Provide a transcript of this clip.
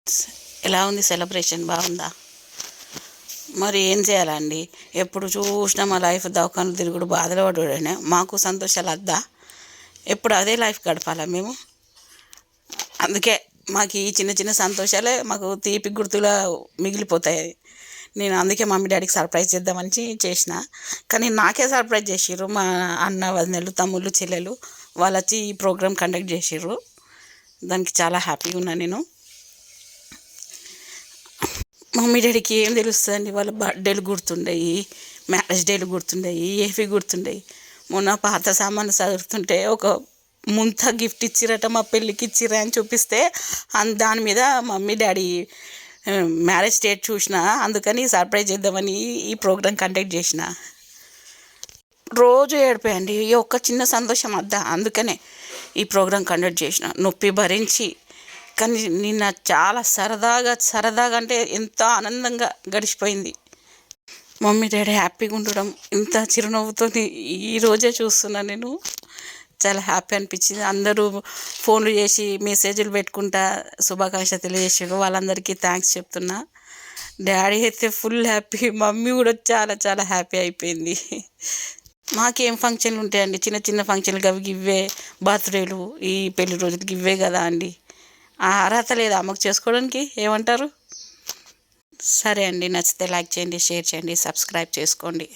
ఎలా ఉంది సెలబ్రేషన్? బాగుందా? మరి ఏం చేయాలండి? ఎప్పుడు చూసినా మా లైఫ్ దవాఖానలు తిరుగుడు బాధలు పడుడనే. మాకు సంతోషాలు వద్దా? ఎప్పుడు అదే లైఫ్ గడపాలా మేము? అందుకే మాకు ఈ చిన్న చిన్న సంతోషాలే మాకు తీపి గుర్తులా మిగిలిపోతాయి. నేను అందుకే మమ్మీ డాడీకి సర్ప్రైజ్ చేద్దామని చేసిన. కానీ నాకే సర్ప్రైజ్ చేసిర్రు. మా అన్న వదినలు, తమ్ముళ్ళు, చెల్లెలు వాళ్ళు వచ్చి ఈ ప్రోగ్రామ్ కండక్ట్ చేసిర్రు. దానికి చాలా హ్యాపీగా ఉన్నా నేను. మమ్మీ డాడీకి ఏం తెలుస్తుందండి? వాళ్ళ బర్త్డేలు గుర్తుండయి, మ్యారేజ్ డేలు గుర్తుండయి, ఏవి గుర్తుండయి. మొన్న పాత సామాన్లు చదువుతుంటే ఒక ముంత గిఫ్ట్ ఇచ్చిరట, మా పెళ్ళికి ఇచ్చిరా అని చూపిస్తే దాని మీద మమ్మీ డాడీ మ్యారేజ్ డేట్ చూసిన. అందుకని సర్ప్రైజ్ చేద్దామని ఈ ప్రోగ్రాం కండక్ట్ చేసిన. రోజు ఏడిపోయండి, ఈ ఒక్క చిన్న సంతోషం వద్దా? అందుకనే ఈ ప్రోగ్రాం కండక్ట్ చేసిన, నొప్పి భరించి. కానీ నిన్న చాలా సరదాగా అంటే ఎంతో ఆనందంగా గడిచిపోయింది. మమ్మీ డాడీ హ్యాపీగా ఉండడం ఇంత చిరునవ్వుతో ఈరోజే చూస్తున్నాను నేను. చాలా హ్యాపీ అనిపించింది. అందరూ ఫోన్లు చేసి మెసేజ్లు పెట్టుకుంటా శుభాకాంక్షలు తెలియజేసారు. వాళ్ళందరికీ థ్యాంక్స్ చెప్తున్నా. డాడీ అయితే ఫుల్ హ్యాపీ, మమ్మీ కూడా చాలా చాలా హ్యాపీ అయిపోయింది. మాకేం ఫంక్షన్లు ఉంటాయండి? చిన్న చిన్న ఫంక్షన్లు అవి ఇవే, బర్త్డేలు, ఈ పెళ్లి రోజులకి ఇవే కదా అండి. ఆ అర్హత లేదా అమ్మకు చేసుకోవడానికి? ఏమంటారు? సరే అండి, నచ్చితే లైక్ చేయండి, షేర్ చేయండి, సబ్స్క్రైబ్ చేసుకోండి.